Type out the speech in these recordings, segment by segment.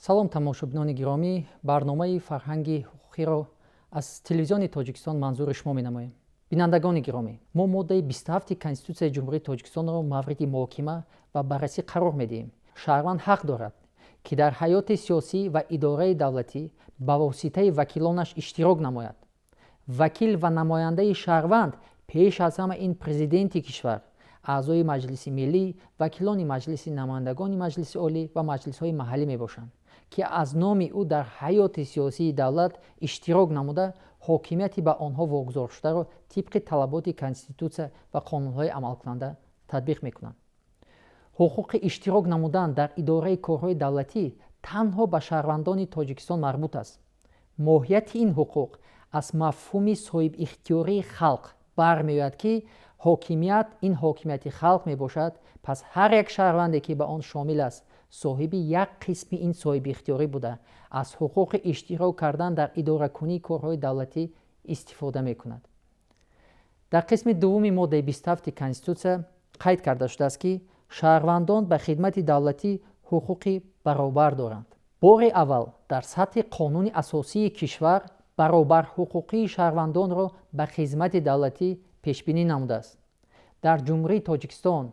салом тамошобинони гиромӣ, барномаи фарҳанги ҳуқуқиро аз телевизиони Тоҷикистон манзури шумо менамоем. Бинандагони гиромӣ, мо моддаи 27 Конститутсияи Ҷумҳурии Тоҷикистонро мавриди муҳокима ва баррасӣ қарор медиҳем. Шаҳрванд ҳақ дорад, ки дар ҳаёти сиёсӣ ва идораи давлатӣ ба воситаи вакилонаш иштирок намояд. Вакил ва намояндаи шаҳрванд пеш аз ҳама ин президенти кишвар, аъзои маҷлиси миллӣ, вакилони маҷлиси намояндагони маҷлиси олӣ ва маҷлисҳои маҳаллӣ мебошанд, ки аз номи ӯ дар ҳаёти сиёсии давлат иштирок намуда ҳокимияти ба онҳо вогузоршударо тибқи талаботи Конститутсия ва қонунҳои амалкунанда татбиқ мекунанд. ҳуқуқи иштирок намудан дар идораи корҳои давлатӣ танҳо ба шаҳрвандони Тоҷикистон марбут аст. моҳияти ин ҳуқуқ аз мафҳуми соҳибихтиёрии халқ бармеояд, ки ҳокимият ин ҳокимияти халқ мебошад. пас ҳар як шаҳрванде ки ба он шомил аст соҳиби як қисми ин соҳибихтиёрӣ буда аз ҳуқуқи иштирок кардан дар идоракунии корҳои давлатӣ истифода мекунад. дар қисми дуввуми моддаи 27 Конститутсия қайд карда шудааст, ки шаҳрвандон ба хидмати давлатӣ ҳуқуқи баробар доранд. бори аввал дар сатҳи қонуни асосии кишвар баробар ҳуқуқии шаҳрвандонро ба хизмати давлатӣ пешбинӣ намудааст. дар ҷумҳурии Тоҷикистон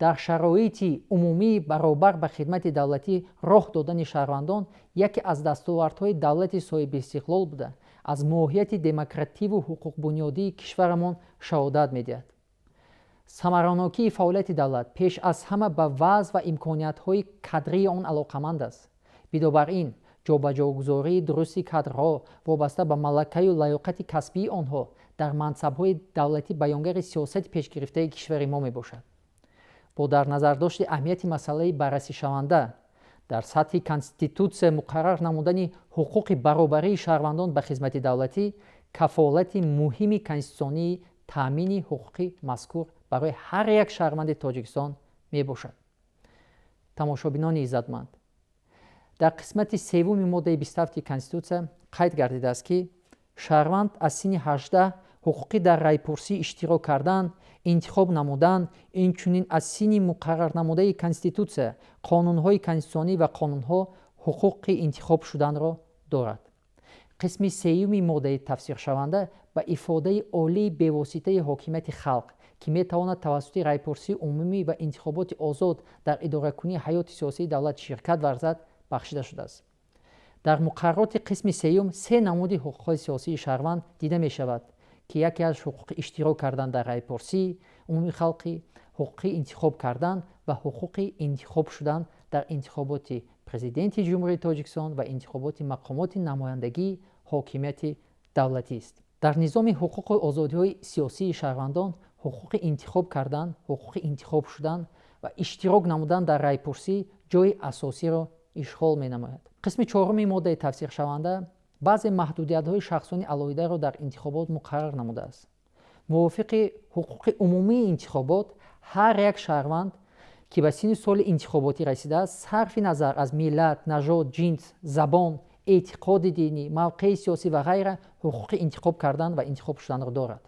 дар шароити умумии баробар ба хидмати давлатӣ роҳ додани шаҳрвандон яке аз дастовардҳои давлати соҳибистиқлол буда аз моҳияти демокративу ҳуқуқбунёдии кишварамон шаҳодат медиҳад. самаранокии фаъолияти давлат пеш аз ҳама ба вазъ ва имкониятҳои кадрии он алоқаманд аст. бидобар ин ҷобаҷогузории дурусти кадрҳо вобаста ба малакаю лаёқати касбии онҳо дар мансабҳои давлатӣ баёнгари сиёсати пешгирифтаи кишвари мо мебошад. бо дар назардошти аҳамияти масъалаи баррасишаванда дар сатҳи Конститутсия муқаррар намудани ҳуқуқи баробарии шаҳрвандон ба хизмати давлатӣ кафолати муҳими конститутсионии таъмини ҳуқуқи мазкур барои ҳар як шаҳрванди Тоҷикистон мебошад. тамошобинони иззатманд, дар қисмати севуми моддаи 27 Конститутсия қайд гардидааст, ки шаҳрванд аз синни 18 ҳуқуқи дар райпурсӣ иштирок кардан, интихоб намудан, инчунин аз синни муқаррар намудаи Конститутсия, қонунҳои конститутсионӣ ва қонунҳо ҳуқуқи интихоб шуданро дорад. қисми сеюми моддаи тафсиршаванда ба ифодаи олии бевоситаи ҳокимияти халқ, ки метавонад тавассути райпурсии умумӣ ва интихоботи озод дар идоракунии ҳаёти сиёсии давлат ширкат варзад, бахшида шудааст. дар муқаррароти қисми сеюм се намуди ҳуқуқҳои сиёсии шаҳрванд дида мешавад, ки яке аз ҳуқуқи иштирок кардан дар райпурсии умуми халқӣ, ҳуқуқи интихоб кардан ва ҳуқуқи интихоб шудан дар интихоботи президенти Ҷумҳурии Тоҷикистон ва интихоботи мақомоти намояндагии ҳокимияти давлатист. дар низоми ҳуқуқу озодиҳои сиёсии шаҳрвандон ҳуқуқи интихоб кардан, ҳуқуқи интихоб шудан ва иштирок намудан дар райпурсӣ ҷойи асосиро ишғол менамояд. қисми чоруми моддаи тафсиршаванда баъзе маҳдудиятҳои шахсони алоҳидаро дар интихобот муқаррар намудааст. мувофиқи ҳуқуқи умумии интихобот, ҳар як шаҳрванд ки ба синни соли интихоботӣ расидааст, сарфи назар аз миллат, нажод, ҷинс, забон, эътиқоди динӣ, мавқеи сиёсӣ ва ғайра ҳуқуқи интихоб кардан ва интихоб шуданро дорад.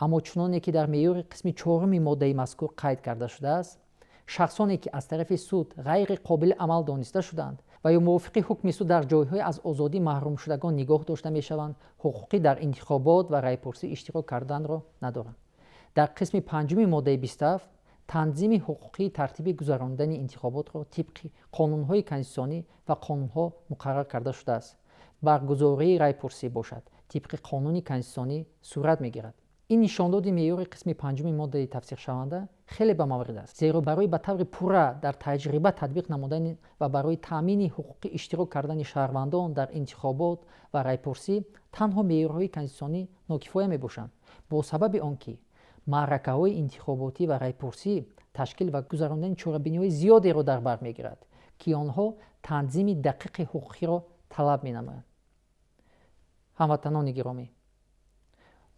аммо чуноне ки дар меъёри қисми чоруми моддаи мазкур қайд карда шудааст, шахсоне ки аз тарафи суд ғайри қобили амал дониста шуданд ва ё мувофиқи ҳукми суд дар ҷойҳои аз озодӣ маҳрумшудагон нигоҳ дошта мешаванд, ҳуқуқи дар интихобот ва райпурсӣ иштирок карданро надоранд. дар қисми панҷуми моддаи 27 танзими ҳуқуқии тартиби гузарондани интихоботро тибқи қонунҳои конститутсионӣ ва қонунҳо муқаррар карда шудааст. баргузории райпурсӣ бошад тибқи қонуни конститутсионӣ сурат мегирад. ин нишондоди меъёри қисми панҷуми моддаи тафсиршаванда хеле ба маврид аст, зеро барои ба таври пурра дар таҷриба татбиқ намудани ва барои таъмини ҳуқуқи иштирок кардани шаҳрвандон дар интихобот ва райпурсӣ танҳо меъёрҳои конститутсионӣ нокифоя мебошанд, бо сабаби он ки маъракаҳои интихоботӣ ва райпурсӣ ташкил ва гузарондани чорабиниҳои зиёдеро дар бар мегирад, ки онҳо танзими дақиқи ҳуқуқиро талаб менамоянд. ҳамватанони гиромӣ,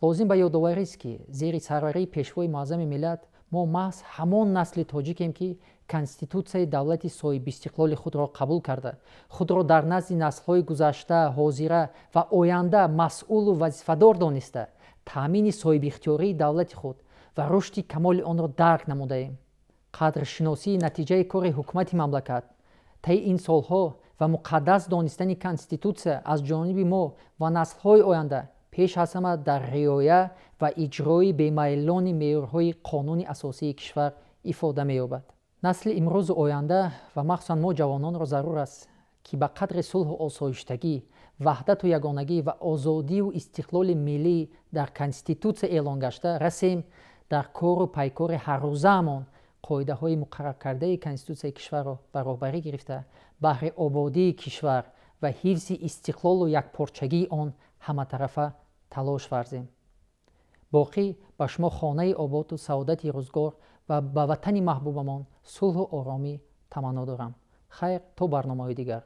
лозим ба ёдоварист, ки зери сарварии пешвои муаззами миллат мо маҳз ҳамон насли тоҷикем, ки Конститутсияи давлати соҳибистиқлоли худро қабул карда, худро дар назди наслҳои гузашта, ҳозира ва оянда масъулу вазифадор дониста таъмини соҳибихтиёрии давлати худ ва рушди камоли онро дарк намудаем. қадршиносии натиҷаи кори ҳукумати мамлакат таи ин солҳо ва муқаддас донистани конститутсия аз ҷониби мо ва наслҳои оянда пеш аз ҳама дар риоя ва иҷрои бемайлони меъёрҳои қонуни асосии кишвар ифода меёбад. насли имрӯзу оянда ва махсусан мо ҷавононро зарур аст ки ба қадри сулҳу осоиштагӣ, ваҳдату ягонагӣ ва озодию истиқлоли миллӣ дар конститутсия эълон гашта расем дар кору пайкори ҳаррӯзаамон қоидаҳои муқарраркардаи конститутсияи кишварро ба роҳбарӣ гирифта баҳри ободии кишвар ва ҳифзи истиқлолу якпорчагии он ҳаматарафа талош варзем. боқӣ ба шумо хонаи ободу саодати рӯзгор ва ба ватани маҳбубамон сулҳу оромӣ таманно дорам. хайр, то барномаҳои дигар.